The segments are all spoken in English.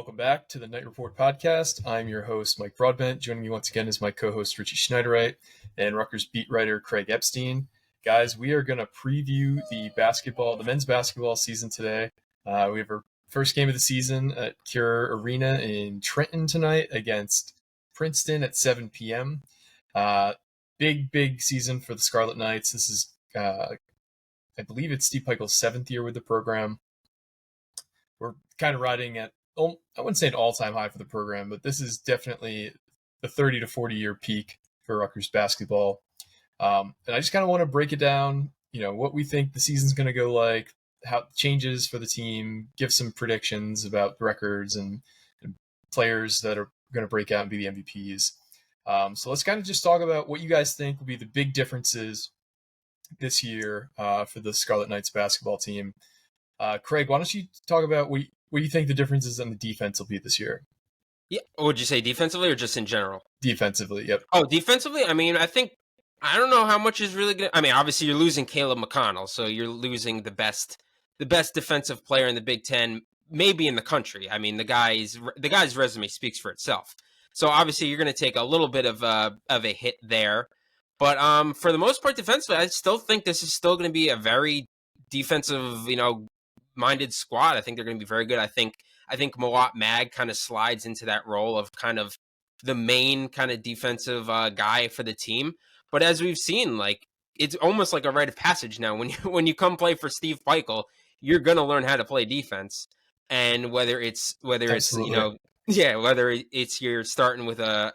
Welcome back to the Night Report podcast. I'm your host, Mike Broadbent. Joining me once again is my co-host, Richie Schneiderite, and Rutgers beat writer, Craig Epstein. Guys, we are going to preview the men's basketball season today. We have our first game of the season at Cure Arena in Trenton tonight against Princeton at 7 p.m. Big season for the Scarlet Knights. This is, I believe it's Steve Pikiell's 7th year with the program. We're kind of riding at, I wouldn't say an all-time high for the program, but this is definitely the 30 to 40-year peak for Rutgers basketball. And I just kind of want to break it down, what we think the season's going to go like, how changes for the team, give some predictions about records and players that are going to break out and be the MVPs. So let's kind of just talk about what you guys think will be the big differences this year for the Scarlet Knights basketball team. Craig, why don't you talk about what you think the differences on the defense will be this year? Yeah. Would you say defensively or just in general? Defensively, yep. Oh, defensively? I mean, I don't know how much is really going to... I mean, obviously you're losing Caleb McConnell, so you're losing the best defensive player in the Big Ten, maybe in the country. I mean, the guy's resume speaks for itself. So obviously you're going to take a little bit of a hit there. But for the most part, defensively, I still think this is still going to be a very defensive, minded squad. I think they're going to be very good. I think Mawot Mag kind of slides into that role of kind of the main kind of defensive guy for the team. But as we've seen, like, it's almost like a rite of passage now. When you come play for Steve Pikiell, you're going to learn how to play defense. And whether it's whether it's you're starting with a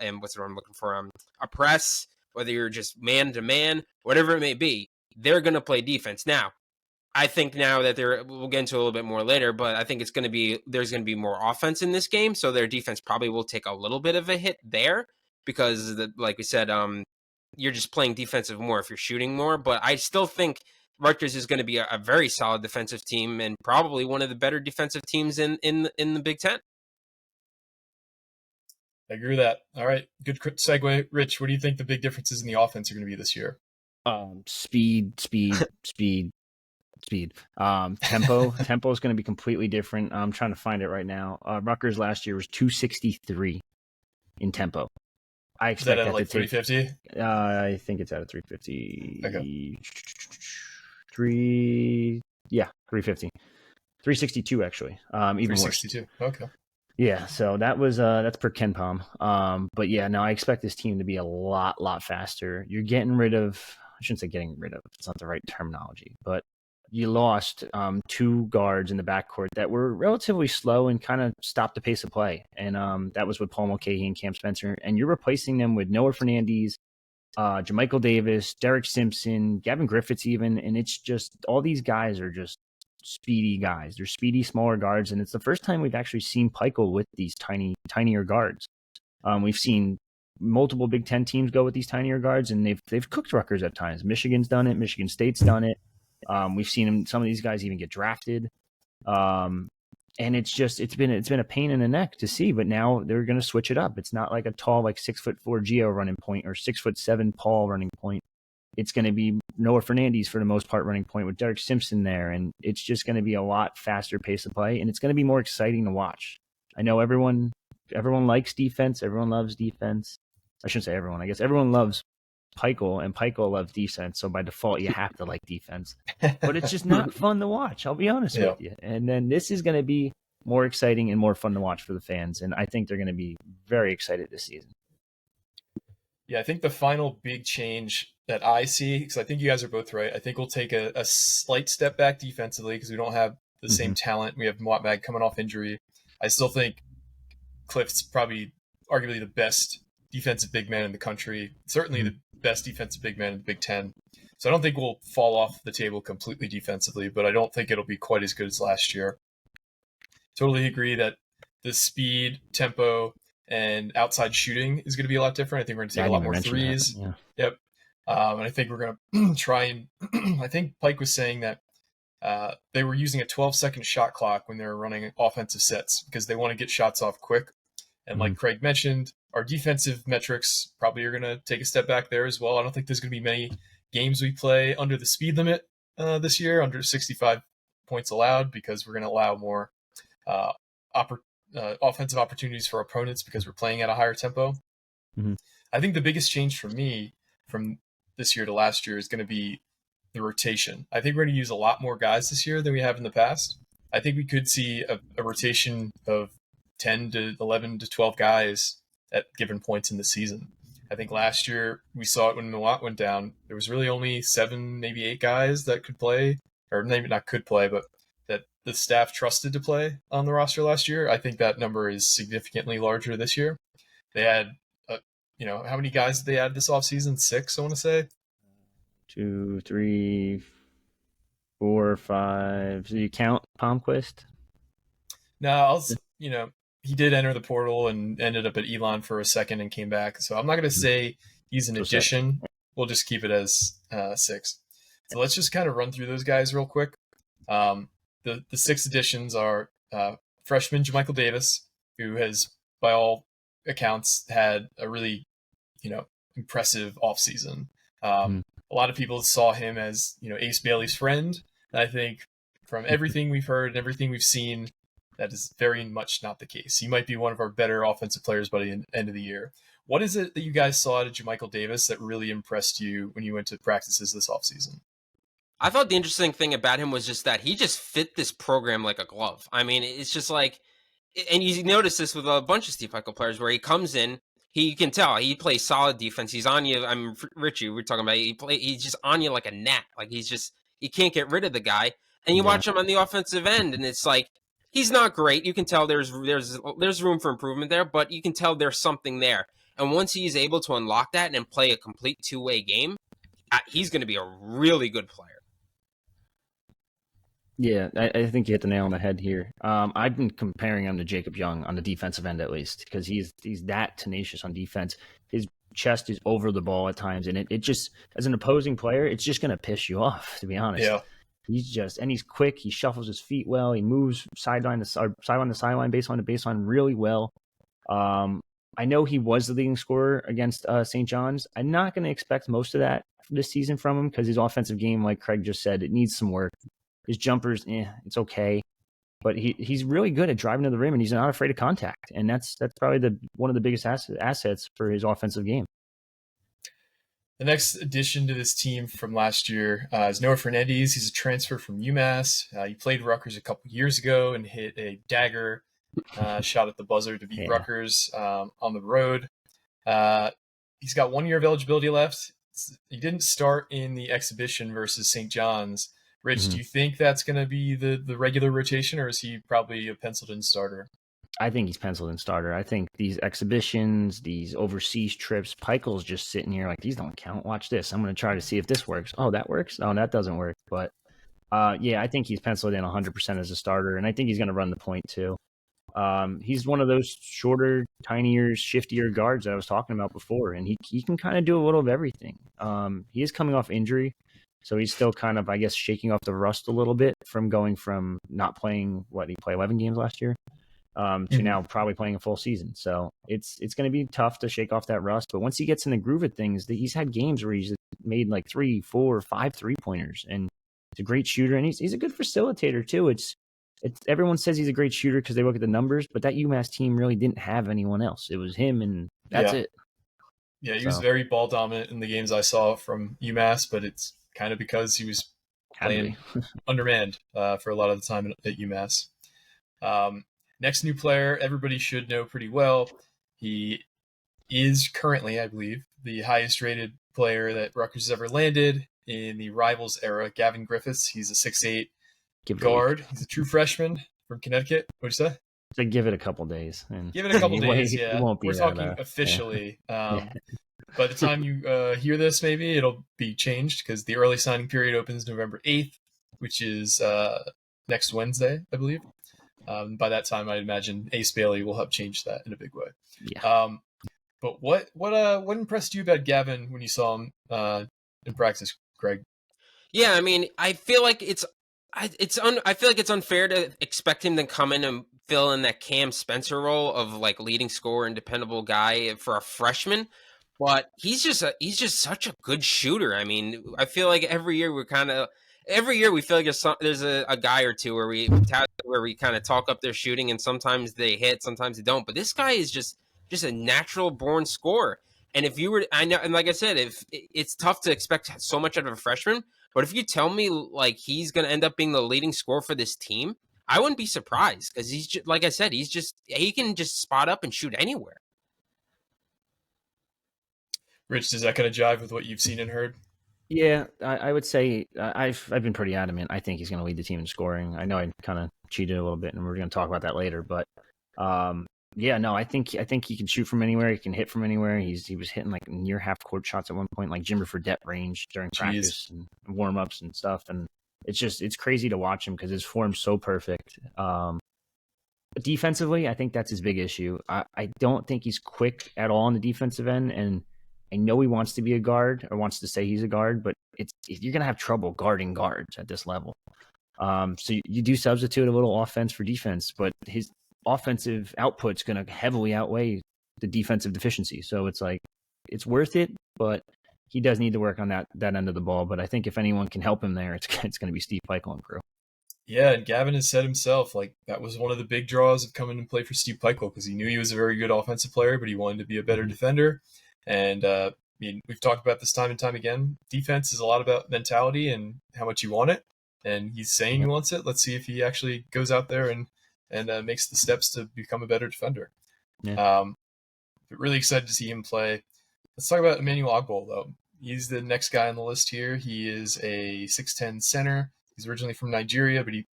press, whether you're just man to man, whatever it may be, they're going to play defense. Now, I think now that we'll get into a little bit more later, but I think there's going to be more offense in this game. So their defense probably will take a little bit of a hit there because like we said, you're just playing defensive more if you're shooting more. But I still think Rutgers is going to be a very solid defensive team and probably one of the better defensive teams in the Big Ten. I agree with that. All right. Good segue. Rich, what do you think the big differences in the offense are going to be this year? Speed. Tempo is going to be completely different. I'm trying to find it right now. Rutgers last year was 263 in tempo. I expect that at 350. I think it's at a 350. Okay. 350. 362 actually. Even 362. Worse. Okay. Yeah, so that was that's per KenPom. But yeah, no, I expect this team to be a lot faster. You're getting rid of, I shouldn't say getting rid of, it's not the right terminology, but you lost two guards in the backcourt that were relatively slow and kind of stopped the pace of play. And that was with Paul Mulcahy and Cam Spencer. And you're replacing them with Noah Fernandez, Jermichael Davis, Derek Simpson, Gavin Griffiths even. And it's just, all these guys are just speedy guys. They're speedy, smaller guards. And it's the first time we've actually seen Pikiell with these tinier guards. We've seen multiple Big Ten teams go with these tinier guards, and they've cooked Rutgers at times. Michigan's done it. Michigan State's done it. We've seen some of these guys even get drafted. And it's been a pain in the neck to see, but now they're going to switch it up. It's not like a tall, like 6'4" Gio running point or 6'7" Paul running point. It's going to be Noah Fernandez for the most part running point with Derek Simpson there. And it's just going to be a lot faster pace of play, and it's going to be more exciting to watch. I know everyone likes defense. Everyone loves defense. I shouldn't say everyone. I guess everyone loves Pikiell, and Pikiell loves defense. So by default, you have to like defense. But it's just not fun to watch. I'll be honest with you. And then this is going to be more exciting and more fun to watch for the fans. And I think they're going to be very excited this season. Yeah, I think the final big change that I see, because I think you guys are both right, I think we'll take a slight step back defensively because we don't have the same talent. We have Mawot Mag coming off injury. I still think Clift's probably arguably the best defensive big man in the country, certainly the best defensive big man in the Big Ten. So I don't think we'll fall off the table completely defensively, but I don't think it'll be quite as good as last year. Totally agree that the speed, tempo, and outside shooting is going to be a lot different. I think we're going to take a lot more threes. Yeah. Yep. And I think we're going to try and I think Pike was saying that they were using a 12-second shot clock when they were running offensive sets because they want to get shots off quick. And like Craig mentioned, our defensive metrics probably are going to take a step back there as well. I don't think there's going to be many games we play under the speed limit this year, under 65 points allowed, because we're going to allow more offensive opportunities for opponents because we're playing at a higher tempo. Mm-hmm. I think the biggest change for me from this year to last year is going to be the rotation. I think we're going to use a lot more guys this year than we have in the past. I think we could see a rotation of 10 to 11 to 12 guys at given points in the season. I think last year we saw it when Milwaukee went down. There was really only 7, maybe 8 guys that could play, or maybe not could play, but that the staff trusted to play on the roster last year. I think that number is significantly larger this year. They had, how many guys did they add this offseason? 6, I want to say. 2, 3, 4, 5. So you count Palmquist? No, he did enter the portal and ended up at Elon for a second and came back. So I'm not going to say he's an addition. We'll just keep it as 6. So let's just kind of run through those guys real quick. The 6 additions are freshman JaMychal Davis, who has, by all accounts, had a really, impressive offseason. A lot of people saw him as, Ace Bailey's friend. And I think from everything we've heard and everything we've seen, that is very much not the case. He might be one of our better offensive players by the end of the year. What is it that you guys saw out of JaMychal Davis that really impressed you when you went to practices this offseason? I thought the interesting thing about him was just that he just fit this program like a glove. I mean, it's just like, and you notice this with a bunch of Steve Michael players where he comes in, you can tell he plays solid defense. He's on you. I'm Richie. We're talking about he's just on you like a gnat. Like you can't get rid of the guy. And you watch him on the offensive end, and it's like he's not great. You can tell there's room for improvement there, but you can tell there's something there. And once he's able to unlock that and play a complete two-way game, he's going to be a really good player. Yeah, I think you hit the nail on the head here. I've been comparing him to Jacob Young on the defensive end, at least, because he's that tenacious on defense. His chest is over the ball at times, and it just, as an opposing player, it's just going to piss you off, to be honest. Yeah. He's quick. He shuffles his feet well. He moves sideline to sideline, baseline to baseline really well. I know he was the leading scorer against St. John's. I'm not going to expect most of that this season from him because his offensive game, like Craig just said, it needs some work. His jumpers, it's okay, but he's really good at driving to the rim, and he's not afraid of contact, and that's probably one of the biggest assets for his offensive game. The next addition to this team from last year is Noah Fernandez. He's a transfer from UMass. He played Rutgers a couple years ago and hit a dagger shot at the buzzer to beat Rutgers on the road. He's got 1 year of eligibility left. He didn't start in the exhibition versus St. John's. Rich, do you think that's going to be the regular rotation, or is he probably a penciled-in starter? I think he's penciled-in starter. I think these exhibitions, these overseas trips, Peichel's just sitting here like, these don't count. Watch this. I'm going to try to see if this works. Oh, that works? Oh, that doesn't work. But, I think he's penciled in 100% as a starter, and I think he's going to run the point too. He's one of those shorter, tinier, shiftier guards that I was talking about before, and he can kind of do a little of everything. He is coming off injury. So he's still kind of, I guess, shaking off the rust a little bit from going from not playing, he played 11 games last year, to now probably playing a full season. So it's going to be tough to shake off that rust. But once he gets in the groove of things, he's had games where he's made like 3, 4, 5 3-pointers. And he's a great shooter. And he's a good facilitator, too. It's everyone says he's a great shooter because they look at the numbers. But that UMass team really didn't have anyone else. It was him, and that's it. Yeah, he was very ball dominant in the games I saw from UMass, but it's kind of because he was playing undermanned for a lot of the time at UMass. Next new player, everybody should know pretty well. He is currently, I believe, the highest rated player that Rutgers has ever landed in the Rivals era, Gavin Griffith. He's a 6'8" guard. He's a true freshman from Connecticut. What'd you say? So give it a couple days. And give it a couple days, It won't be We're talking officially. By the time you hear this, maybe it'll be changed because the early signing period opens November 8th, which is next Wednesday, I believe. By that time, I imagine Ace Bailey will have changed that in a big way. Yeah. But what impressed you about Gavin when you saw him in practice, Craig? Yeah, I mean, I feel like it's unfair to expect him to come in and fill in that Cam Spencer role of like leading scorer and dependable guy for a freshman. But he's just such a good shooter. I mean, I feel like every year we're kind of every year we feel like there's a guy or two where we kind of talk up their shooting, and sometimes they hit, sometimes they don't. But this guy is just a natural born scorer. And if you were, I know, and like I said, if it's tough to expect so much out of a freshman, but if you tell me like he's going to end up being the leading scorer for this team, I wouldn't be surprised because he's just, like I said, he can just spot up and shoot anywhere. Rich, does that kind of jive with what you've seen and heard? Yeah, I would say I've been pretty adamant. I think he's going to lead the team in scoring. I know I kind of cheated a little bit, and we're going to talk about that later. But yeah, no, I think he can shoot from anywhere. He can hit from anywhere. He was hitting like near half court shots at one point, like Jimmer Fredette range during practice and warm ups and stuff. And it's crazy to watch him because his form's so perfect. Defensively, I think that's his big issue. I don't think he's quick at all on the defensive end, and I know he wants to be a guard or wants to say he's a guard, but you're going to have trouble guarding guards at this level. So you do substitute a little offense for defense, but his offensive output's going to heavily outweigh the defensive deficiency. So it's like, it's worth it, but he does need to work on that end of the ball. But I think if anyone can help him there, it's going to be Steve Peichel and crew. Yeah, and Gavin has said himself, like, that was one of the big draws of coming to play for Steve Peichel because he knew he was a very good offensive player, but he wanted to be a better defender. And I mean, we've talked about this time and time again. Defense is a lot about mentality and how much you want it. And he's saying he wants it. Let's see if he actually goes out there and makes the steps to become a better defender. Yeah. But really excited to see him play. Let's talk about Emmanuel Ogbol, though. He's the next guy on the list here. He is a 6'10 center. He's originally from Nigeria, but he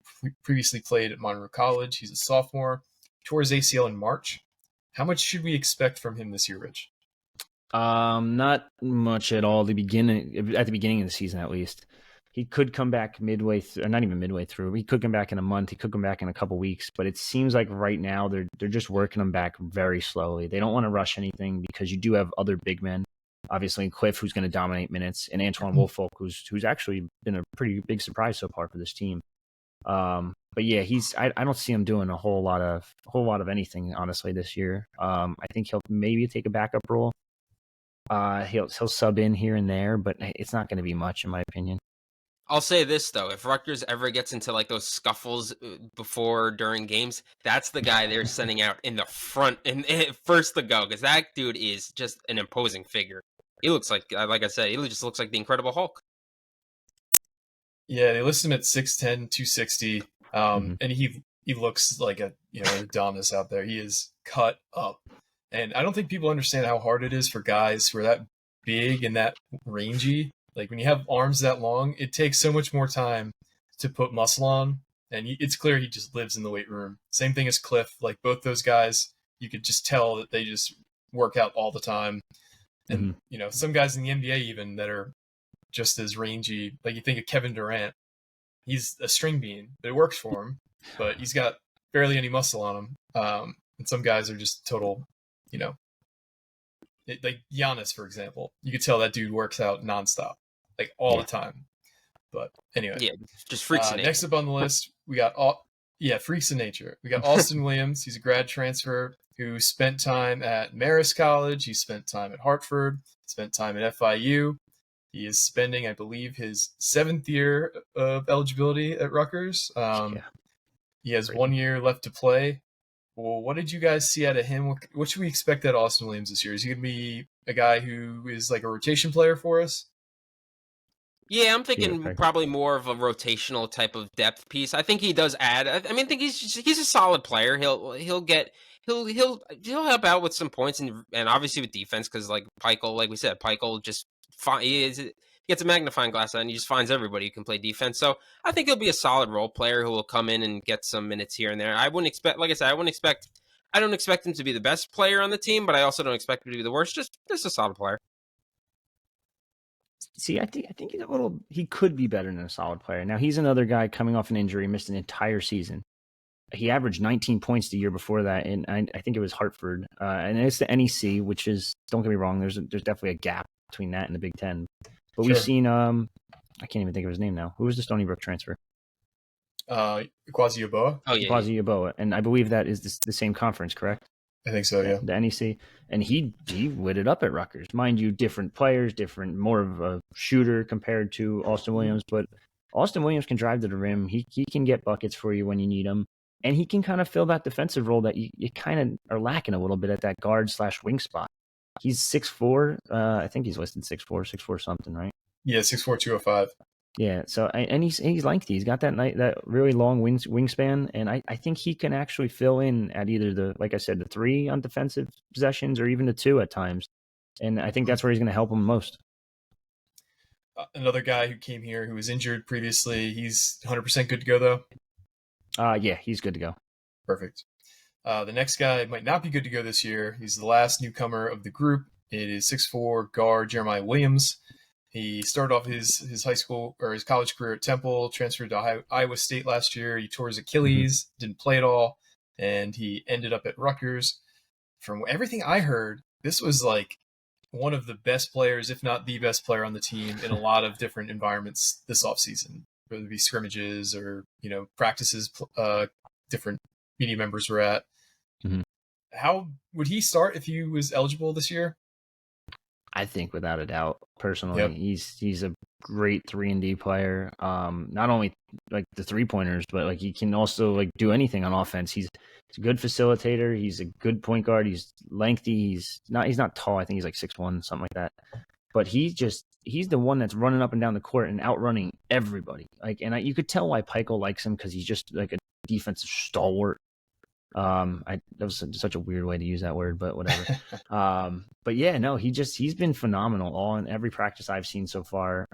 previously played at Monroe College. He's a sophomore. Tore his ACL in March. How much should we expect from him this year, Rich? Not much at all. At the beginning of the season, at least, he could come back midway through, or not even midway through. He could come back in a month. He could come back in a couple weeks. But it seems like right now they're just working him back very slowly. They don't want to rush anything because you do have other big men, obviously Cliff, who's going to dominate minutes, and Antoine Woolfolk, who's actually been a pretty big surprise so far for this team. But yeah, I don't see him doing a whole lot of anything honestly this year. I think he'll maybe take a backup role. He'll sub in here and there, but it's not going to be much in my opinion. I'll say this though: if Rutgers ever gets into like those scuffles before during games, that's the guy they're sending out in the front and first to go because that dude is just an imposing figure. He looks like I said, he just looks like the Incredible Hulk. Yeah, they list him at 6'10", 260, and he looks like a Adonis out there. He is cut up. And I don't think people understand how hard it is for guys who are that big and that rangy. Like when you have arms that long, it takes so much more time to put muscle on. And it's clear he just lives in the weight room. Same thing as Cliff. Like both those guys, you could just tell that they just work out all the time. And, some guys in the NBA even that are just as rangy. Like you think of Kevin Durant. He's a string bean, but it works for him. But he's got barely any muscle on him. And some guys are just total... like Giannis, for example, you could tell that dude works out nonstop, like all the time. But anyway, yeah, just freaks of nature. Next up on the list, we got freaks of nature. We got Austin Williams. He's a grad transfer who spent time at Marist College. He spent time at Hartford. Spent time at FIU. He is spending, I believe, his 7th year of eligibility at Rutgers. He has 1 year left to play. Well, what did you guys see out of him? What should we expect out of Austin Williams this year? Is he going to be a guy who is like a rotation player for us? Yeah, I'm thinking probably more of a rotational type of depth piece. I think he does add. I think he's a solid player. He'll help out with some points and obviously with defense because like Peichel just he gets a magnifying glass on and he just finds everybody who can play defense. So I think he'll be a solid role player who will come in and get some minutes here and there. I don't expect him to be the best player on the team, but I also don't expect him to be the worst. Just a solid player. See, I think he could be better than a solid player. Now he's another guy coming off an injury, missed an entire season. He averaged 19 points the year before that, and I think it was Hartford. And it's the NEC, which is, don't get me wrong, there's definitely a gap between that and the Big Ten. But we've seen, I can't even think of his name now. Who was the Stony Brook transfer? Kwasi Yeboah. Oh, yeah. Kwasi Yeboah. And I believe that is the same conference, correct? I think so, yeah. The NEC. And he lit it up at Rutgers. Mind you, different players, more of a shooter compared to Austin Williams. But Austin Williams can drive to the rim. He can get buckets for you when you need them. And he can kind of fill that defensive role that you kind of are lacking a little bit at that guard/wing spot. He's 6'4". I think he's listed 6'4", something, right? Yeah, 6'4", 205. Yeah. So and he's lengthy. He's got that really long wingspan, and I think he can actually fill in at either like I said, the 3 on defensive possessions or even the 2 at times. And I think that's where he's going to help him most. Another guy who came here who was injured previously. He's 100% good to go though. Yeah, he's good to go. Perfect. The next guy might not be good to go this year. He's the last newcomer of the group. It is 6'4" guard Jeremiah Williams. He started off his high school or his college career at Temple, transferred to Iowa State last year. He tore his Achilles, didn't play at all, and he ended up at Rutgers. From everything I heard, this was like one of the best players, if not the best player on the team in a lot of different environments this offseason, whether it be scrimmages or, practices different media members were at. Mm-hmm. How would he start if he was eligible this year? I think without a doubt, personally, Yep. he's a great 3-and-D player. Not only like the 3-pointers, but like he can also like do anything on offense. He's a good facilitator. He's a good point guard. He's lengthy. He's not tall. I think he's like 6'1", something like that. But he's the one that's running up and down the court and outrunning everybody. Like, and you could tell why Pikel likes him, because he's just like a defensive stalwart. That was such a weird way to use that word, but whatever. But yeah, no, he's been phenomenal all in every practice I've seen so far.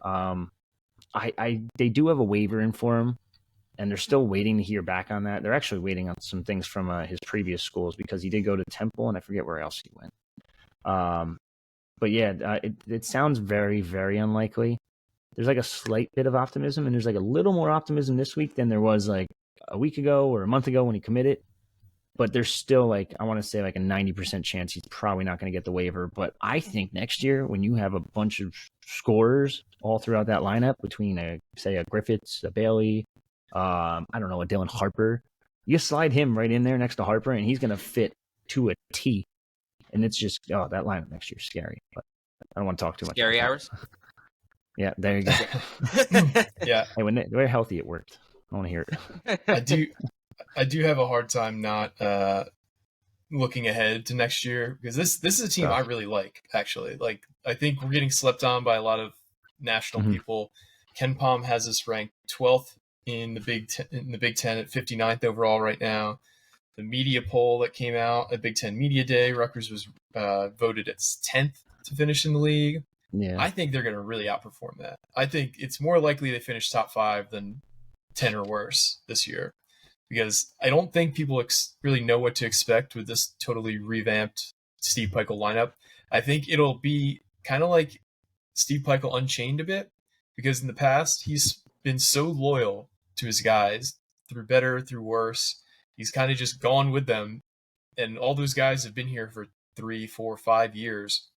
They do have a waiver in for him, and they're still waiting to hear back on that. They're actually waiting on some things from his previous schools, because he did go to Temple, and I forget where else he went. But yeah, it sounds very, very unlikely. There's like a slight bit of optimism, and there's like a little more optimism this week than there was like a week ago or a month ago when he committed. But there's still I want to say like a 90% chance he's probably not going to get the waiver. But I think next year, when you have a bunch of scorers all throughout that lineup between a Griffiths, a Bailey, I don't know, a Dylan Harper, you slide him right in there next to Harper, and he's going to fit to a T. And it's just, that lineup next year is scary. But I don't want to talk too much. Scary hours? Yeah, there you go. Yeah. Hey, when they're healthy, it worked. I want to hear it. I do have a hard time not looking ahead to next year, because this is a team I really like, actually. Like, I think we're getting slept on by a lot of national people. Ken Pom has us ranked 12th in the Big Ten at 59th overall right now. The media poll that came out at Big Ten Media Day, Rutgers was voted at 10th to finish in the league. Yeah, I think they're going to really outperform that. I think it's more likely they finish top 5 than 10 or worse this year, because I don't think people really know what to expect with this totally revamped Steve Pikel lineup. I think it'll be kind of like Steve Pikel Unchained a bit, because in the past, he's been so loyal to his guys through better, through worse. He's kind of just gone with them, and all those guys have been here for 3, 4, 5 years.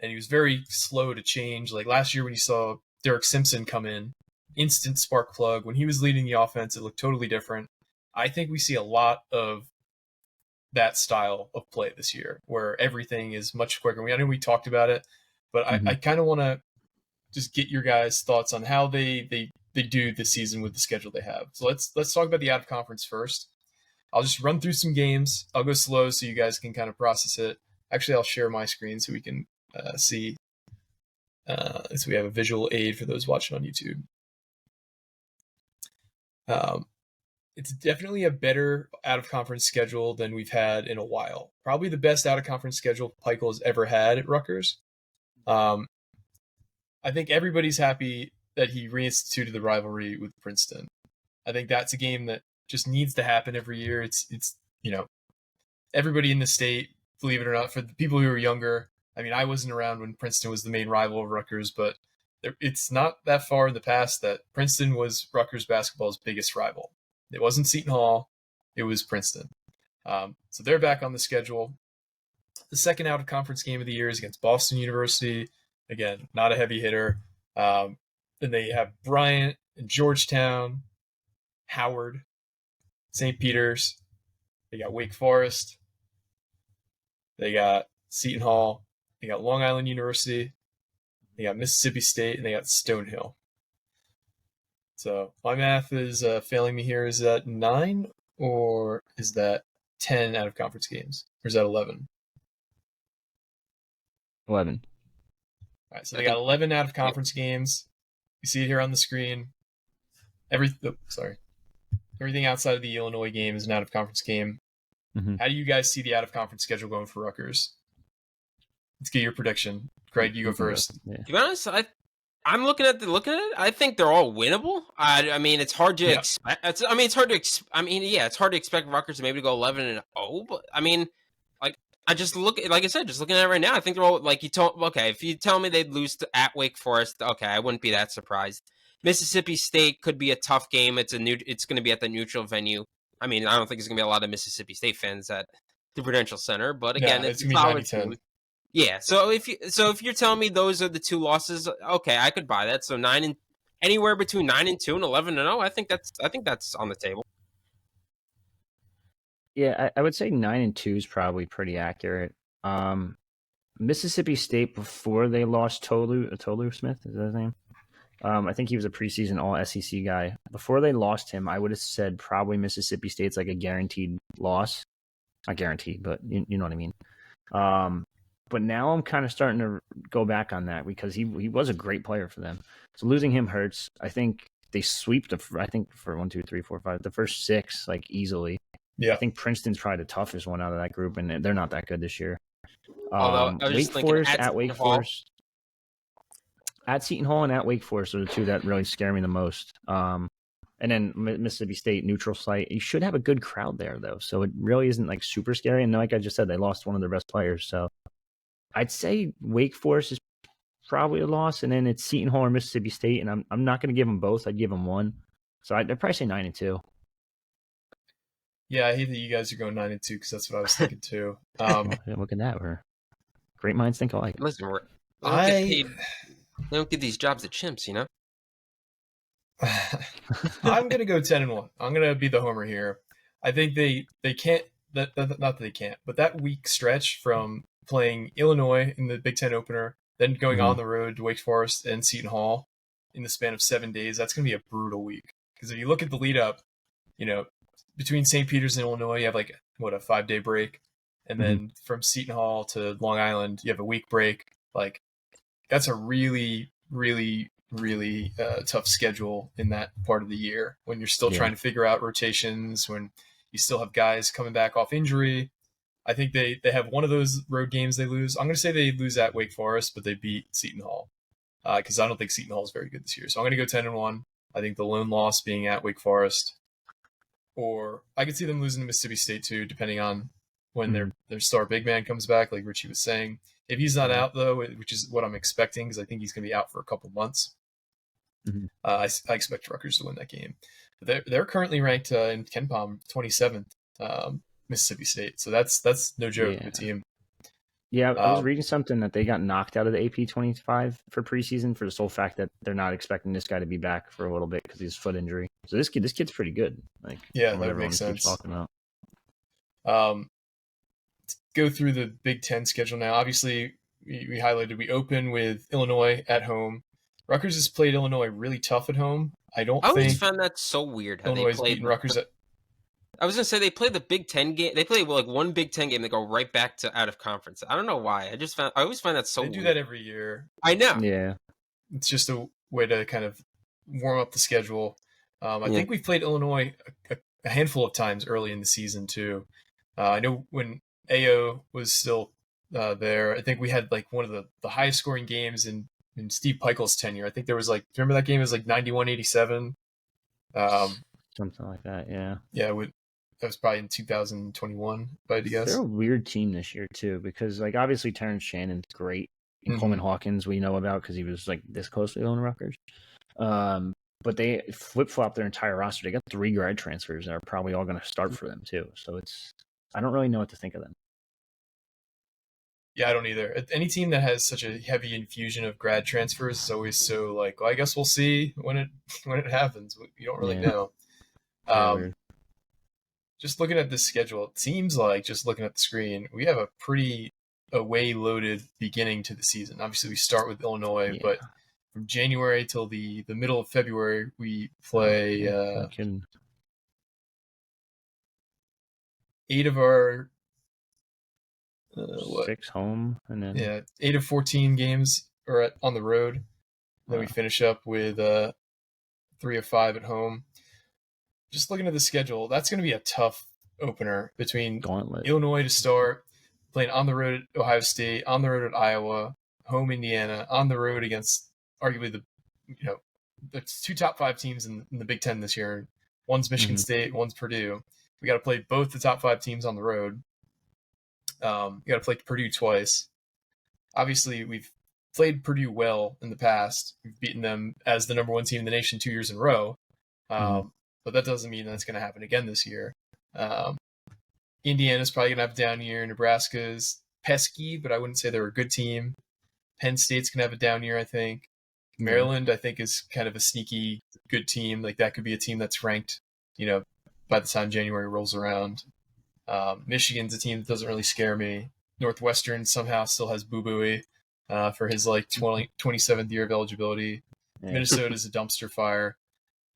And he was very slow to change. Like last year when you saw Derek Simpson come in, instant spark plug. When he was leading the offense, it looked totally different. I think we see a lot of that style of play this year, where everything is much quicker. I know we talked about it, but I kind of want to just get your guys' thoughts on how they do this season with the schedule they have. So let's talk about the out of conference first. I'll just run through some games. I'll go slow so you guys can kind of process it. Actually, I'll share my screen so we can see. So we have a visual aid for those watching on YouTube. It's definitely a better out-of-conference schedule than we've had in a while. Probably the best out-of-conference schedule Pikel has ever had at Rutgers. I think everybody's happy that he reinstituted the rivalry with Princeton. I think that's a game that just needs to happen every year. It's everybody in the state, believe it or not, for the people who are younger. I mean, I wasn't around when Princeton was the main rival of Rutgers, but it's not that far in the past that Princeton was Rutgers basketball's biggest rival. It wasn't Seton Hall. It was Princeton. So they're back on the schedule. The second out-of-conference game of the year is against Boston University. Again, not a heavy hitter. Then they have Bryant and Georgetown, Howard, St. Peter's. They got Wake Forest. They got Seton Hall. They got Long Island University. They got Mississippi State, and they got Stonehill. So my math is failing me here. Is that 9 or is that 10 out of conference games? Or is that 11? 11. All right, so they got 11 out of conference games. You see it here on the screen. Everything outside of the Illinois game is an out of conference game. Mm-hmm. How do you guys see the out of conference schedule going for Rutgers? Let's get your prediction. Craig, you go first. To be honest, I'm looking at it. I think they're all winnable. I mean, it's hard to expect. It's hard to expect Rutgers to maybe go 11-0. But I mean, like just looking at it right now, I think they're all like you told. Okay, if you tell me they'd lose at Wake Forest, okay, I wouldn't be that surprised. Mississippi State could be a tough game. It's going to be at the neutral venue. I mean, I don't think there's going to be a lot of Mississippi State fans at the Prudential Center, but again, it's a solid team. Yeah, so if you're telling me those are the two losses, okay, I could buy that. So anywhere between 9-2 and 11-0, I think that's on the table. Yeah, I would say 9-2 is probably pretty accurate. Mississippi State, before they lost Tolu Smith, is that his name? I think he was a preseason all SEC guy. Before they lost him, I would have said probably Mississippi State's like a guaranteed loss. Not guaranteed, but you know what I mean. But now I'm kind of starting to go back on that because he was a great player for them. So losing him hurts. I think they sweep for 1, 2, 3, 4, 5, the first 6 like easily. Yeah. I think Princeton's probably the toughest one out of that group, and they're not that good this year. Wake Forest at Wake Forest. At Seton Hall and at Wake Forest are the two that really scare me the most. And then Mississippi State, neutral site. You should have a good crowd there, though. So it really isn't like super scary. And like I just said, they lost one of their best players. So I'd say Wake Forest is probably a loss. And then it's Seton Hall or Mississippi State. And I'm not going to give them both. I'd give them one. So I'd probably say 9-2. Yeah, I hate that you guys are going 9-2 because that's what I was thinking too. Look at that. We're great minds think alike. Listen, they don't get these jobs at chimps, you know? I'm going to go 10-1. I'm going to be the homer here. I think they can't, not that they can't, but that week stretch from playing Illinois in the Big Ten opener, then going on the road to Wake Forest and Seton Hall in the span of 7 days, that's going to be a brutal week. Because if you look at the lead up, between St. Peter's and Illinois, you have a 5-day break. And then from Seton Hall to Long Island, you have a week break. That's a really, really, really tough schedule in that part of the year when you're still trying to figure out rotations, when you still have guys coming back off injury. I think they have one of those road games they lose. I'm going to say they lose at Wake Forest, but they beat Seton Hall because I don't think Seton Hall is very good this year. So I'm going to go 10-1. I think the lone loss being at Wake Forest. Or I could see them losing to Mississippi State too, depending on when their star big man comes back, like Richie was saying. If he's not out, though, which is what I'm expecting, because I think he's going to be out for a couple months, I expect Rutgers to win that game. But they're currently ranked in KenPom 27th, Mississippi State. So that's no joke, the team. Yeah, I was reading something that they got knocked out of the AP 25 for preseason for the sole fact that they're not expecting this guy to be back for a little bit because of his foot injury. So this kid's pretty good. That makes sense. Talking about. Go through the Big Ten schedule now. Obviously, we highlighted we open with Illinois at home. Rutgers has played Illinois really tough at home. I always found that so weird how Illinois they played beaten Rutgers. I was gonna say they played the Big Ten game. They play one Big Ten game. They go right back to out of conference. I don't know why. I always find that so. They do that every year. I know. Yeah, it's just a way to kind of warm up the schedule. I think we've played Illinois a handful of times early in the season too. I know when AO was still there, I think we had one of the highest scoring games in Steve Peichel's tenure. I think there was do you remember that game? It was 91-87. Something like that. Yeah. Yeah. That was probably in 2021, if I had to guess. They're a weird team this year too, because obviously Terrence Shannon's great, and Coleman Hawkins we know about because he was this close to Illinois Rutgers. But they flip-flop their entire roster. They got 3 grad transfers that are probably all going to start for them too. So I don't really know what to think of them. Yeah, I don't either. Any team that has such a heavy infusion of grad transfers is always so well, I guess we'll see when it happens. You don't really know. Just looking at this schedule, it seems like, just looking at the screen, we have a pretty away-loaded beginning to the season. Obviously, we start with Illinois, but from January till the middle of February, we play No kidding. 8 of our 6 home, and then 8 of 14 games are on the road. Then we finish up with 3 of 5 at home. Just looking at the schedule, that's going to be a tough opener between Gauntlet. Illinois to start, playing on the road at Ohio State, on the road at Iowa, home Indiana, on the road against arguably the 2 top 5 teams in the Big Ten this year. One's Michigan State, one's Purdue. We got to play both the top 5 teams on the road. We got to play Purdue twice. Obviously, we've played Purdue well in the past. We've beaten them as the number 1 team in the nation 2 years in a row. But that doesn't mean that's going to happen again this year. Indiana's probably going to have a down year. Nebraska's pesky, but I wouldn't say they're a good team. Penn State's going to have a down year, I think. Maryland, I think, is kind of a sneaky good team. Like, that could be a team that's ranked, by the time January rolls around. Michigan's a team that doesn't really scare me. Northwestern somehow still has Boo Buie for his 27th year of eligibility. Yeah. Minnesota's a dumpster fire.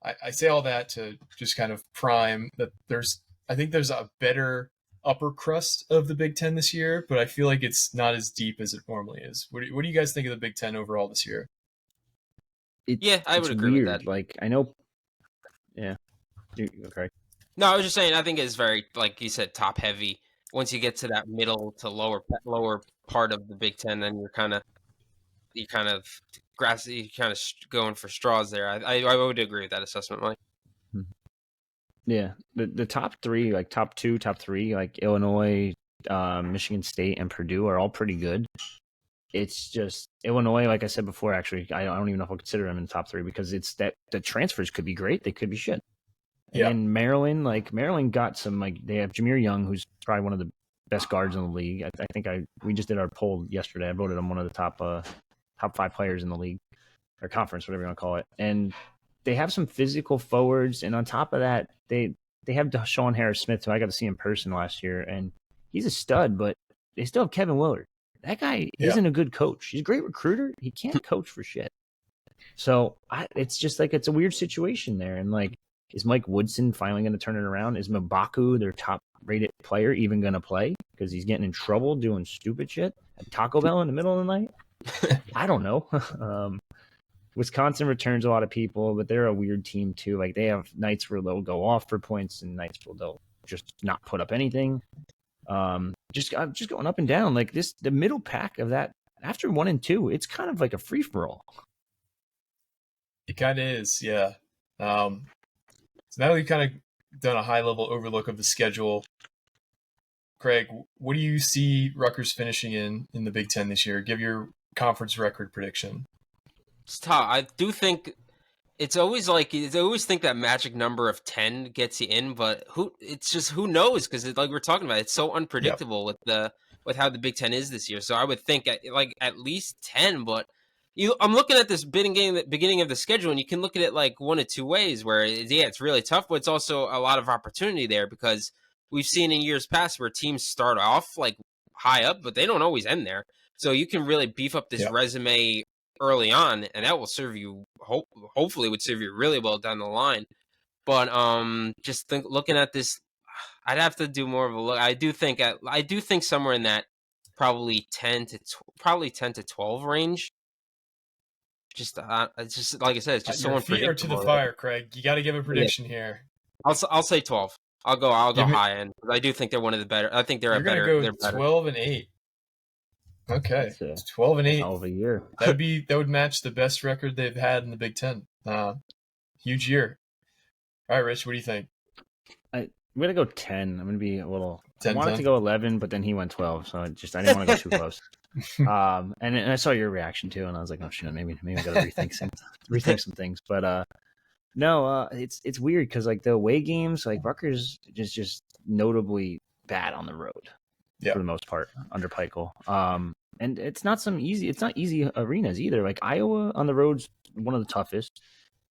I say all that to just kind of prime that I think there's a better upper crust of the Big Ten this year, but I feel like it's not as deep as it normally is. What do you guys think of the Big Ten overall this year? I would agree with that. Like, I know. Yeah. Okay. No, I was just saying, I think it's very, like you said, top heavy. Once you get to that middle to lower part of the Big Ten, then you're kind of going for straws there. I would agree with that assessment, Mike. Yeah, the top 3, like top 2, top 3, like Illinois, Michigan State, and Purdue are all pretty good. It's just Illinois, like I said before. Actually, I don't even know if I'll consider them in the top 3 because it's that the transfers could be great, they could be shit. And then Maryland got some, they have Jameer Young, who's probably one of the best guards in the league. I think we just did our poll yesterday. I voted him one of the top 5 players in the league or conference, whatever you want to call it. And they have some physical forwards, and on top of that, they have Deshaun Harris-Smith, who I got to see in person last year, and he's a stud. But they still have Kevin Willard. That guy isn't a good coach. He's a great recruiter. He can't coach for shit. So it's just it's a weird situation there. And is Mike Woodson finally going to turn it around? Is M'Baku, their top-rated player, even going to play because he's getting in trouble doing stupid shit at Taco Bell in the middle of the night? I don't know. Wisconsin returns a lot of people, but they're a weird team too. They have nights where they'll go off for points and nights where they'll just not put up anything. Just going up and down. The middle pack of that after 1 and 2, it's kind of like a free for all. It kind of is, yeah. So now we've kind of done a high-level overlook of the schedule. Craig, what do you see Rutgers finishing in the Big Ten this year? Give your conference record prediction. It's tough. I do think it's always they always think that magic number of 10 gets you in, but who knows? Because like we're talking about, it's so unpredictable with how the Big Ten is this year. So I would think at least 10, but I'm looking at this beginning of the schedule, and you can look at it one of 2 ways. Where it's really tough, but it's also a lot of opportunity there because we've seen in years past where teams start off high up, but they don't always end there. So you can really beef up this resume early on, and that will serve you. Hopefully, would serve you really well down the line. But looking at this, I'd have to do more of a look. I do think somewhere in that probably 10 to 12 range. Just like I said, it's just so unpredictable. Your feet are to the fire, Craig. You got to give a prediction here. I'll say 12. I'll go high end. I do think they're one of the better. I think they're You're gonna go 12 and 8. Okay, 12 and 8. Hell of a year. That would match the best record they've had in the Big Ten. Huge year. All right, Rich, what do you think? I'm gonna go 10. I'm gonna be a little. 10, I wanted to go 11, but then he went 12, so I didn't want to go too close. And I saw your reaction too, and I was like, oh shit, maybe I gotta rethink some things. But no, it's weird because the away games, Rutgers is just notably bad on the road for the most part under Peichel. And it's not easy arenas either. Iowa on the road's one of the toughest.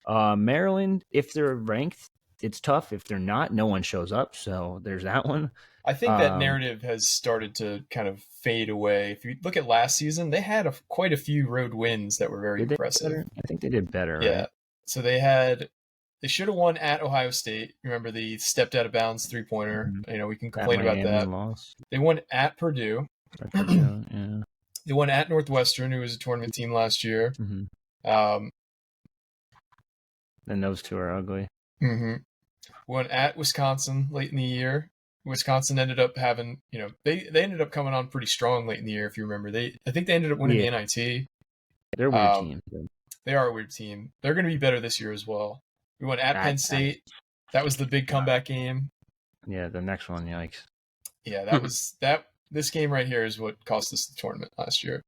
Maryland, if they're ranked, it's tough. If they're not, no one shows up. So there's that one. I think that narrative has started to kind of fade away. If you look at last season, they had quite a few road wins that were very impressive. I think they did better. Yeah. Right? So they should have won at Ohio State. Remember the stepped out of bounds 3-pointer. Mm-hmm. We can complain about that. Loss. They won at Purdue. Yeah. They won at Northwestern, who was a tournament team last year. Mm-hmm. Then those two are ugly. Mm-hmm. Won at Wisconsin late in the year. Wisconsin ended up having, they ended up coming on pretty strong late in the year. If you remember, I think they ended up winning the NIT. They're a weird team. They are a weird team. They're going to be better this year as well. We went at Penn State. That was the big comeback game. Yeah, the next one, yikes. Yeah, that was that. This game right here is what cost us the tournament last year.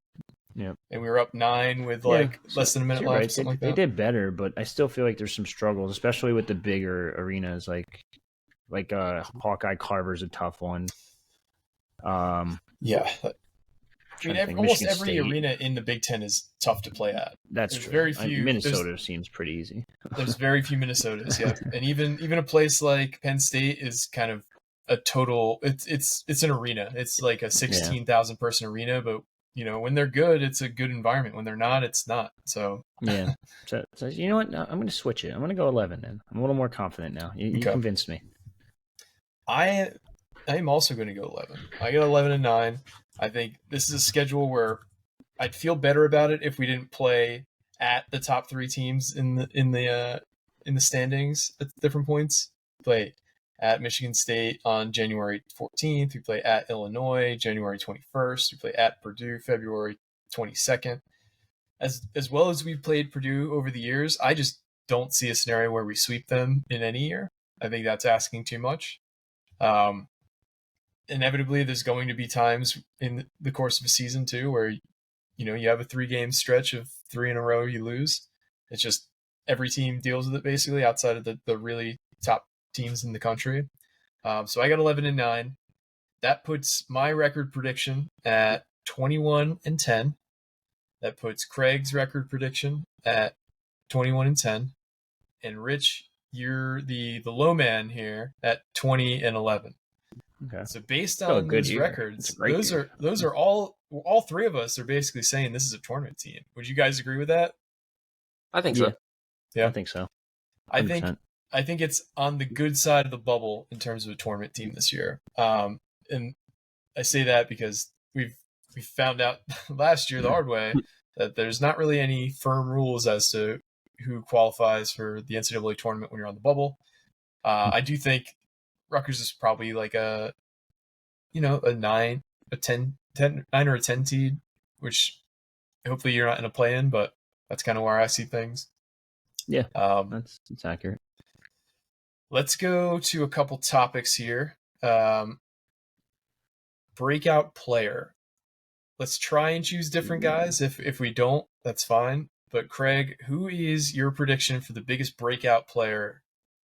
Yeah, and we were up 9 with less than a minute left. Right. Something like that. They did better, but I still feel like there's some struggles, especially with the bigger arenas. Like Hawkeye Carver's a tough one. Yeah. Almost every arena in the Big Ten is tough to play at. That's true. Very few. Minnesota seems pretty easy. There's very few Minnesotas, yeah. And even a place like Penn State is kind of a total. It's an arena. It's like a 16,000 person arena, but when they're good, it's a good environment. When they're not, it's not. So yeah. So you know what? I'm going to switch it. I'm going to go 11 then. I'm a little more confident now. You convinced me. I am also going to go 11. I got 11 and 9. I think this is a schedule where I'd feel better about it if we didn't play at the top 3 teams in the standings at different points. Play at Michigan State on January 14th. We play at Illinois January 21st. We play at Purdue February 22nd. As well as we've played Purdue over the years, I just don't see a scenario where we sweep them in any year. I think that's asking too much. Inevitably, there's going to be times in the course of a season too where you have a 3-game stretch of 3 in a row you lose. It's just every team deals with it basically outside of the really top teams in the country. So I got 11 and 9. That puts my record prediction at 21 and 10. That puts Craig's record prediction at 21 and 10. And Rich, you're the low man here at 20 and 11. Okay. So based on those records, those are all 3 of us are basically saying this is a tournament team. Would you guys agree with that? I think so. Yeah, I think so. 100%. I think it's on the good side of the bubble in terms of a tournament team this year. And I say that because we found out last year the hard way that there's not really any firm rules as to who qualifies for the NCAA tournament when you're on the bubble. I do think Rutgers is probably like a 9 or a 10 seed, which hopefully you're not in a play-in, but that's kind of where I see things. Yeah, that's accurate. Let's go to a couple topics here. Breakout player. Let's try and choose different guys. If we don't, that's fine. But Craig, who is your prediction for the biggest breakout player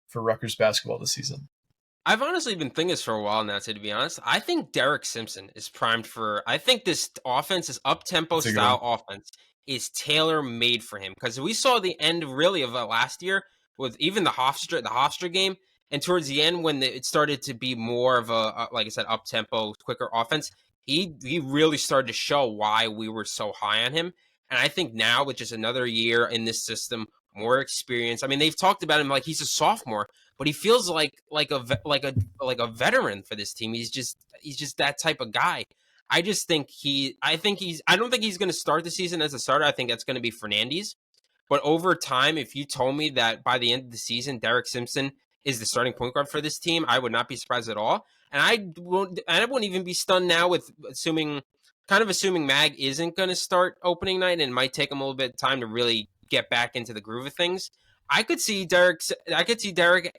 for Rutgers basketball this season? I've honestly been thinking this for a while now, to be honest. I think Derek Simpson is primed for... I think this offense, this up-tempo style offense, is tailor-made for him. Because we saw the end, really, of last year with even the Hofstra game. And towards the end, when it started to be more of a, like I said, up-tempo, quicker offense, he really started to show why we were so high on him. And I think now, with just another year in this system, more experience. I mean, they've talked about him like he's a sophomore, but he feels like a veteran for this team. He's just that type of guy. I don't think he's going to start the season as a starter. I think that's going to be Fernandes. But over time, if you told me that by the end of the season, Derek Simpson is the starting point guard for this team, I would not be surprised at all. And I wouldn't even be stunned now with assuming Mag isn't going to start opening night and it might take him a little bit of time to really get back into the groove of things. I could see Derek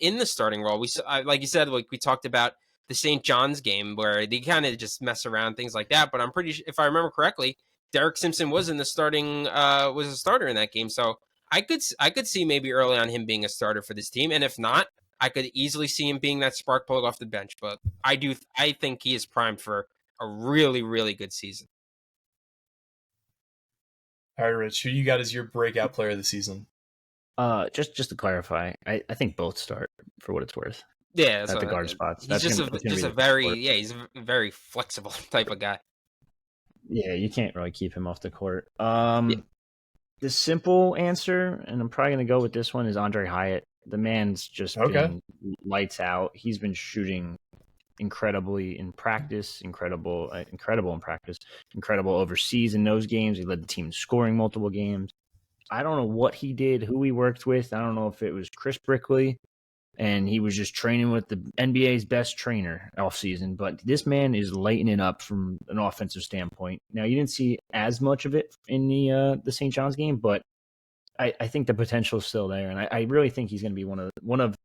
in the starting role. Like you said, like we talked about the St. John's game where they kind of just mess around, things like that. But I'm pretty sure, if I remember correctly, Derek Simpson was a starter in that game. So I could see maybe early on him being a starter for this team. And if not, I could easily see him being that spark plug off the bench. But I think he is primed for a really, really good season. All right, Rich, who you got as your breakout player of the season? Just to clarify, I think both start for what it's worth. Yeah, At the guard spots. He's just a very flexible type of guy. Yeah, you can't really keep him off the court. Yeah. The simple answer, and I'm probably going to go with this one, is Andre Hyatt. The man's just been lights out. He's been shooting incredibly in practice, incredible in practice, incredible overseas in those games. He led the team in scoring multiple games. I don't know what he did, who he worked with. I don't know if it was Chris Brickley, and he was just training with the NBA's best trainer all season. But this man is lighting it up from an offensive standpoint. Now, you didn't see as much of it in the St. John's game, but I think the potential is still there, and I really think he's going to be one of,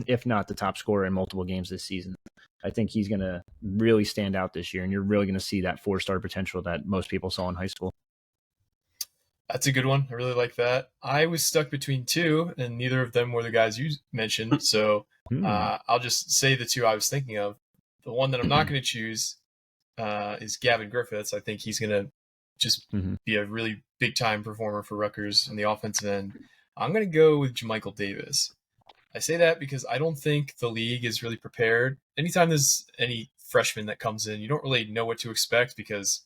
if not the top scorer in multiple games this season. I think he's going to really stand out this year, and you're really going to see that 4-star potential that most people saw in high school. That's a good one. I really like that. I was stuck between two, and neither of them were the guys you mentioned. So I'll just say the two I was thinking of. The one that I'm not going to choose is Gavin Griffiths. I think he's going to just be a really big-time performer for Rutgers in the offensive end. I'm going to go with Jermichael Davis. I say that because I don't think the league is really prepared. Anytime there's any freshman that comes in, you don't really know what to expect because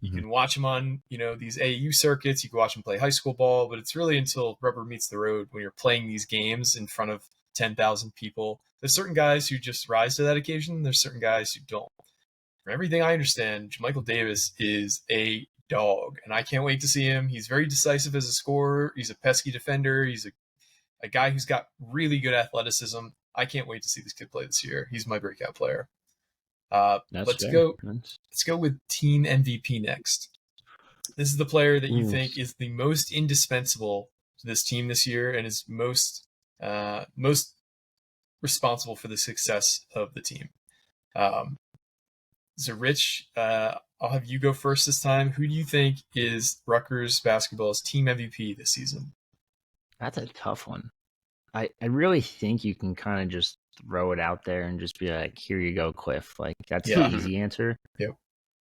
you can watch him on, these AAU circuits. You can watch him play high school ball, but it's really until rubber meets the road when you're playing these games in front of 10,000 people. There's certain guys who just rise to that occasion. There's certain guys who don't. From everything I understand, Jermichael Davis is a dog, and I can't wait to see him. He's very decisive as a scorer. He's a pesky defender. He's a guy who's got really good athleticism. I can't wait to see this kid play this year. He's my breakout player. Let's go with team MVP next. This is the player that you think is the most indispensable to this team this year and is most responsible for the success of the team. So Rich, I'll have you go first this time. Who do you think is Rutgers basketball's team MVP this season? That's a tough one. I really think you can kind of just throw it out there and just be like, here you go, Cliff. Like, that's the easy answer. Yep.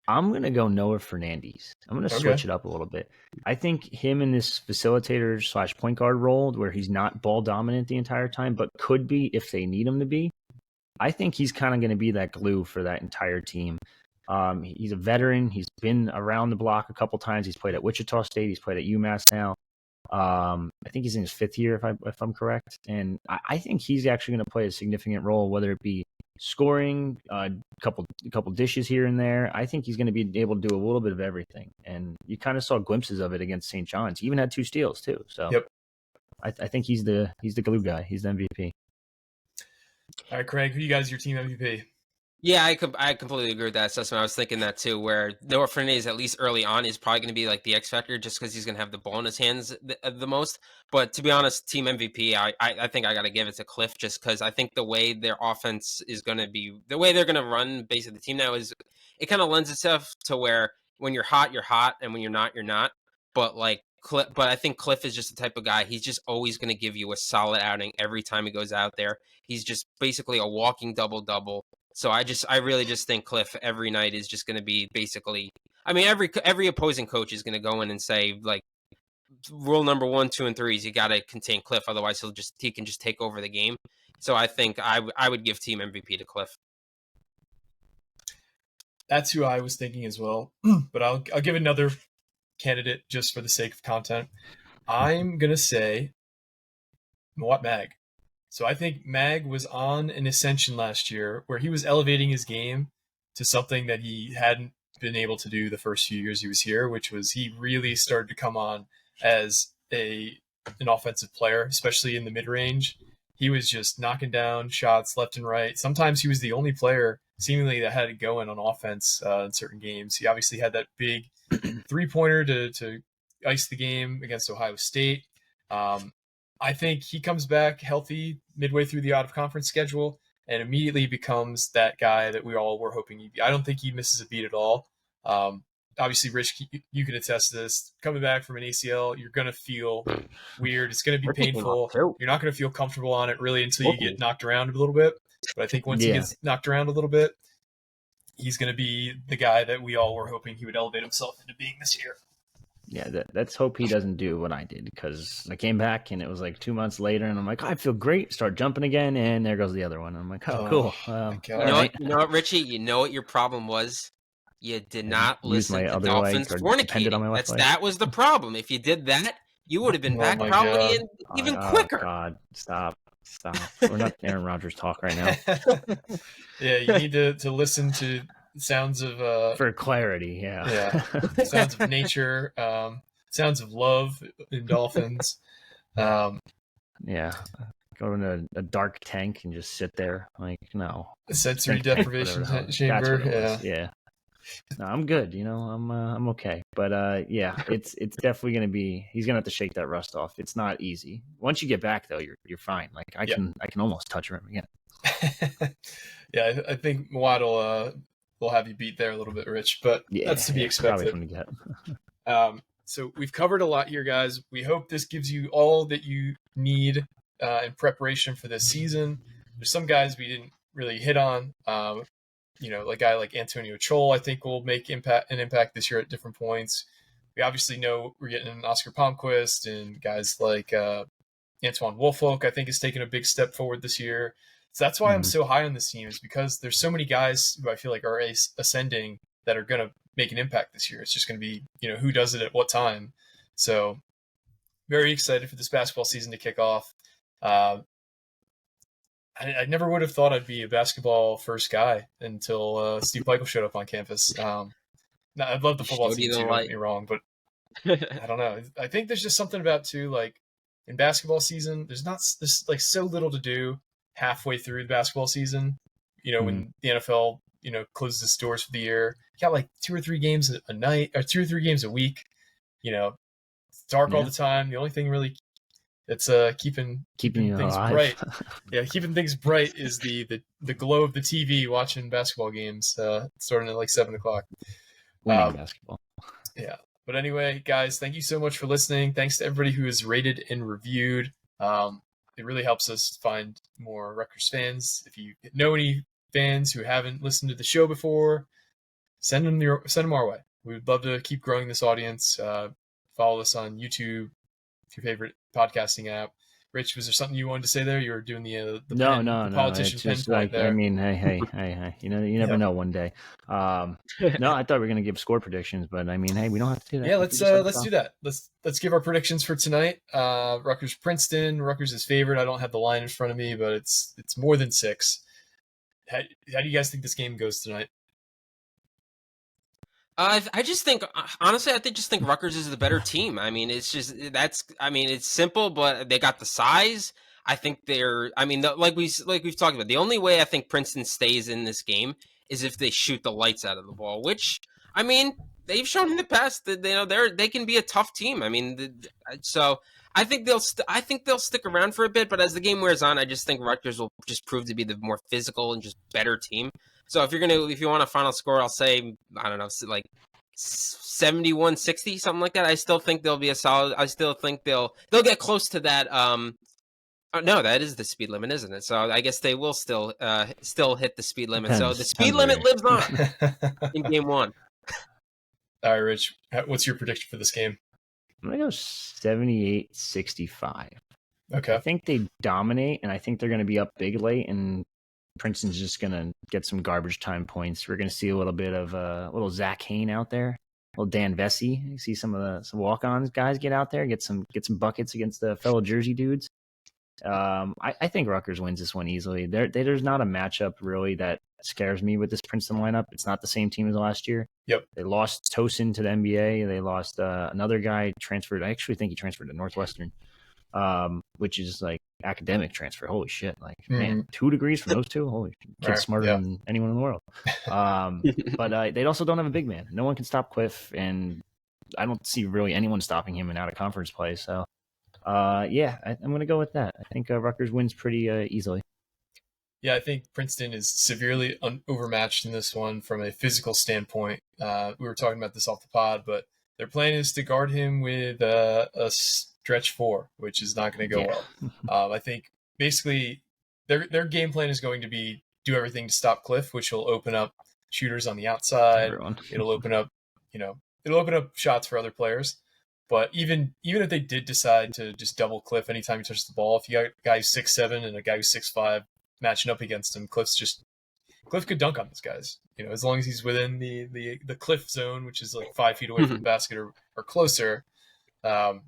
I'm going to go Noah Fernandes. I'm going to switch it up a little bit. I think him in this facilitator / point guard role where he's not ball dominant the entire time, but could be if they need him to be. I think he's kind of going to be that glue for that entire team. He's a veteran. He's been around the block a couple times. He's played at Wichita State. He's played at UMass now. I think he's in his 5th year, if I'm correct. And I think he's actually going to play a significant role, whether it be scoring, a couple dishes here and there. I think he's going to be able to do a little bit of everything. And you kind of saw glimpses of it against St. John's. He even had 2 steals too. So I think he's the glue guy. He's the MVP. All right, Craig, who you guys your team MVP? Yeah, I completely agree with that assessment. I was thinking that too, where Noah Fernandes, at least early on, is probably going to be like the X factor just because he's going to have the ball in his hands the most. But to be honest, team MVP, I think I got to give it to Cliff just because I think the way their offense is going to be, the way they're going to run basically the team now is, it kind of lends itself to where when you're hot, and when you're not. But I think Cliff is just the type of guy, he's just always going to give you a solid outing every time he goes out there. He's just basically a walking double-double. So I really just think Cliff every night is just going to be basically, I mean, every opposing coach is going to go in and say, like, rule number 1, 2, and 3 is you got to contain Cliff. Otherwise he can just take over the game. So I think I would give team MVP to Cliff. That's who I was thinking as well, but I'll give another candidate just for the sake of content. I'm going to say Mawot Mag. So I think Mag was on an ascension last year where he was elevating his game to something that he hadn't been able to do the first few years he was here, which was he really started to come on as an offensive player, especially in the mid-range. He was just knocking down shots left and right. Sometimes he was the only player seemingly that had it going on offense in certain games. He obviously had that big three-pointer to ice the game against Ohio State. I think he comes back healthy midway through the out-of-conference schedule and immediately becomes that guy that we all were hoping he'd be. I don't think he misses a beat at all. Obviously, Rich, you can attest to this. Coming back from an ACL, you're going to feel weird. It's going to be painful. You're not going to feel comfortable on it really until you get knocked around a little bit. But I think once he gets knocked around a little bit, he's going to be the guy that we all were hoping he would elevate himself into being this year. Yeah, let's hope he doesn't do what I did, because I came back and it was like 2 months later, and I'm like, I feel great. Start jumping again, and there goes the other one. I'm like, oh, cool. my God. You know what? You know what, Richie? You know what your problem was? You did not Use listen my to other Dolphins leg or depended on fornicating. my left leg. That was the problem. If you did that, you would have been back my probably God. even quicker. God, stop. We're not Aaron Rodgers talk right now. Yeah, you need to listen to sounds of For clarity, yeah. sounds of nature, sounds of love in dolphins. Yeah. Go in a dark tank and just sit there. Like, no. Sensory Think tank, deprivation whatever the hell. chamber. That's what it was. Yeah. No, I'm good. I'm okay. But yeah, it's definitely gonna be. He's gonna have to shake that rust off. It's not easy. Once you get back though, you're fine. Like I can almost touch him again. Yeah, I think Waddle will have you beat there a little bit, Rich, but that's to be expected. Probably from the get. So we've covered a lot here, guys. We hope this gives you all that you need in preparation for this season. There's some guys we didn't really hit on. Like a guy like Antonio Chol, I think will make an impact this year at different points. We obviously know we're getting an Oscar Palmquist, and guys like Antoine Wolfolk, I think, has taken a big step forward this year. So that's why I'm so high on this team, is because there's so many guys who I feel like are ascending that are going to make an impact this year. It's just going to be, who does it at what time. So very excited for this basketball season to kick off. I never would have thought I'd be a basketball first guy until Steve Michael showed up on campus. I'd love the football team too, don't get me wrong, but I don't know. I think there's just something about too, like in basketball season, there's like so little to do halfway through the basketball season. When the NFL, closes its doors for the year, you got like 2 or 3 games a night or 2 or 3 games a week. It's dark all the time. The only thing really it's keeping things alive. Bright. Yeah, keeping things bright is the glow of the TV watching basketball games starting at like 7:00. Winning basketball. Yeah. But anyway, guys, thank you so much for listening. Thanks to everybody who has rated and reviewed. It really helps us find more Rutgers fans. If you know any fans who haven't listened to the show before, send them our way. We would love to keep growing this audience. Follow us on YouTube, your favorite podcasting app. Rich, was there something you wanted to say there? You were doing the politician pen point like, there. I mean, hey. You never know one day. No, I thought we were gonna give score predictions, but I mean, hey, we don't have to do that. Yeah, let's do that. Let's give our predictions for tonight. Rutgers Princeton. Rutgers is favored. I don't have the line in front of me, but it's more than 6. How do you guys think this game goes tonight? I just think, honestly, I just think Rutgers is the better team. I mean, it's simple, but they got the size. I think like we've talked about, the only way I think Princeton stays in this game is if they shoot the lights out of the ball, which, I mean, they've shown in the past that they can be a tough team. I mean, so I think they'll stick around for a bit, but as the game wears on, I just think Rutgers will just prove to be the more physical and just better team. So if you want a final score, I'll say, I don't know, like 71-60, something like that. I still think they'll be a solid. I still think they'll get close to that. No, that is the speed limit, isn't it? So I guess they will still hit the speed limit. So the speed limit lives on in game 1. All right, Rich, what's your prediction for this game? I'm gonna go 78-65. Okay. I think they dominate, and I think they're gonna be up big late, and Princeton's just going to get some garbage time points. We're going to see a little bit of a little Zach Hayne out there, a little Dan Vesey. You see some walk-ons guys get out there, get some buckets against the fellow Jersey dudes. I think Rutgers wins this one easily. There's not a matchup really that scares me with this Princeton lineup. It's not the same team as last year. Yep. They lost Tosin to the NBA. They lost another guy transferred. I actually think he transferred to Northwestern, which is like academic transfer. Holy shit. Like, man, 2 degrees from those two. Holy shit. Kid's smarter than anyone in the world. But they also don't have a big man. No one can stop Cliff, and I don't see really anyone stopping him in out of conference play. So I'm going to go with that. I think Rutgers wins pretty easily. Yeah, I think Princeton is severely overmatched in this one from a physical standpoint. We were talking about this off the pod, but their plan is to guard him with a stretch 4, which is not going to go well. I think basically their game plan is going to be do everything to stop Cliff, which will open up shooters on the outside. It'll open up, shots for other players. But even if they did decide to just double Cliff anytime he touches the ball, if you got a guy who's 6'7" and a guy who's 6'5" matching up against him, Cliff could dunk on those guys. As long as he's within the Cliff zone, which is like 5 feet away from the basket or closer. I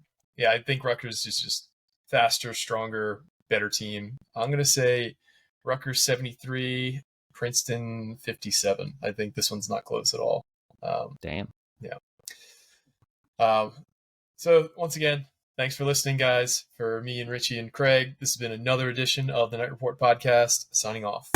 think Rutgers is just faster, stronger, better team. I'm gonna say Rutgers 73, Princeton 57. I think this one's not close at all. Damn. Yeah. So once again, thanks for listening, guys. For me and Richie and Craig, this has been another edition of the Night Report podcast. Signing off.